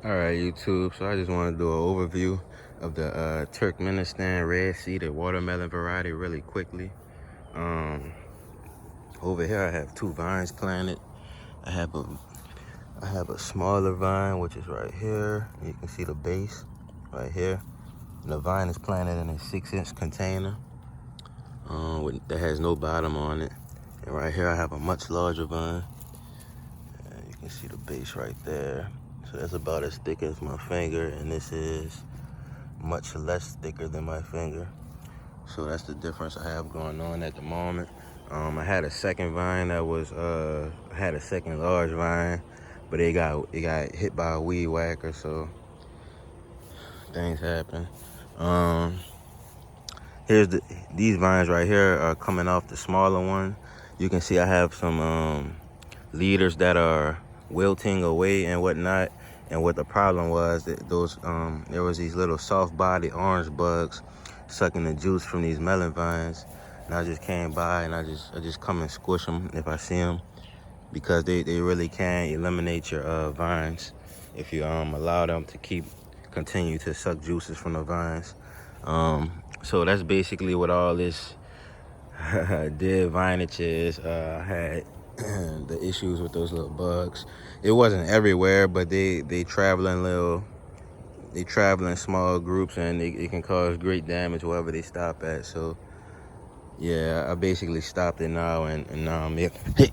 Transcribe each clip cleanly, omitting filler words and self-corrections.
Alright, YouTube, so I just want to do an overview of the Turkmenistan red-seeded watermelon variety really quickly. Over here I have two vines planted. I have a smaller vine, which is right here. You can see the base right here. And the vine is planted in a 6-inch container that has no bottom on it. And right here I have a much larger vine. And you can see the base right there. So that's about as thick as my finger, and this is much less thicker than my finger. So that's the difference I have going on at the moment. I had a second vine that was I had a second large vine, but it got hit by a weed whacker, so things happen. These vines right here are coming off the smaller one. You can see I have some leaders that are wilting away and whatnot. And what the problem was, that there was these little soft-bodied orange bugs sucking the juice from these melon vines. And I just came by and I just come and squish them if I see them, because they really can eliminate your vines if you allow them to continue to suck juices from the vines. So that's basically what all this dead vinage is. I had the issues with those little bugs. It wasn't everywhere, but they travel in small groups, and it can cause great damage wherever they stop at. So yeah, I basically stopped it now, and now I'm here. Hey,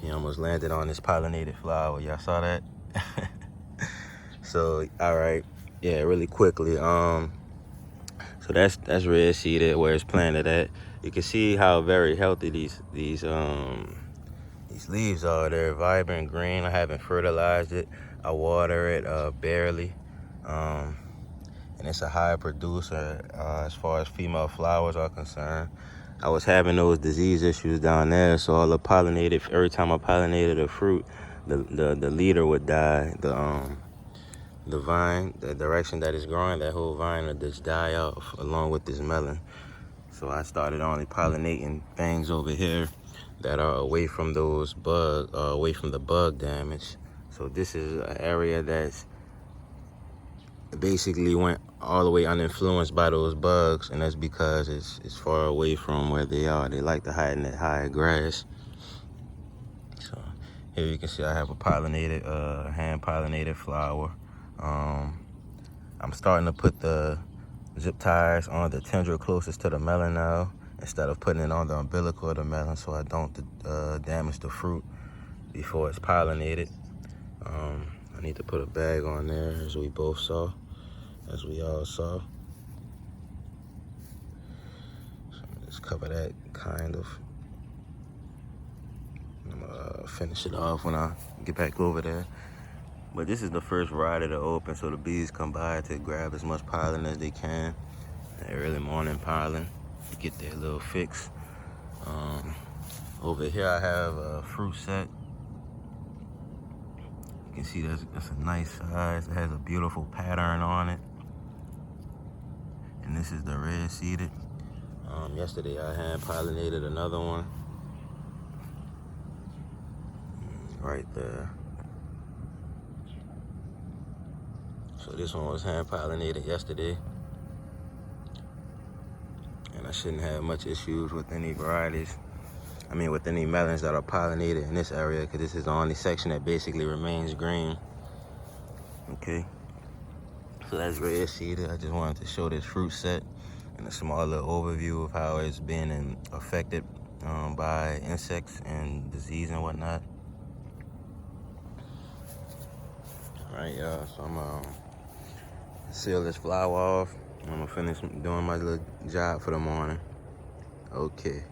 he almost landed on this pollinated flower. Y'all saw that? So all right, yeah, really quickly. So that's red seeded where it's planted at. You can see how very healthy these leaves are. They're vibrant green. I haven't fertilized it. I water it barely. And it's a high producer as far as female flowers are concerned. I was having those disease issues down there, so every time I pollinated a fruit, the leader would die. The vine, the direction that it's growing, that whole vine would just die off along with this melon. So I started only pollinating things over here that are away from those away from the bug damage. So this is an area that's basically went all the way uninfluenced by those bugs, and that's because it's far away from where they are. They like to hide in that high grass. So here you can see I have a hand-pollinated flower. I'm starting to put the zip ties on the tendril closest to the melon now, instead of putting it on the umbilical of the melon, so I don't damage the fruit before it's pollinated. I need to put a bag on there, as we all saw. So let's cover that, kind of. I'm gonna finish it off when I get back over there. But this is the first variety to open, so the bees come by to grab as much pollen as they can. Early morning pollen to get their little fix. Over here I have a fruit set. You can see that's a nice size. It has a beautiful pattern on it. And this is the red seeded. Yesterday I hand pollinated another one. Right there. So this one was hand pollinated yesterday. And I shouldn't have much issues with any with any melons that are pollinated in this area, because this is the only section that basically remains green. Okay, so that's red seeded. I just wanted to show this fruit set and a small little overview of how it's been affected by insects and disease and whatnot. All right, y'all, so I'm gonna seal this flower off. I'm gonna finish doing my little job for the morning. Okay.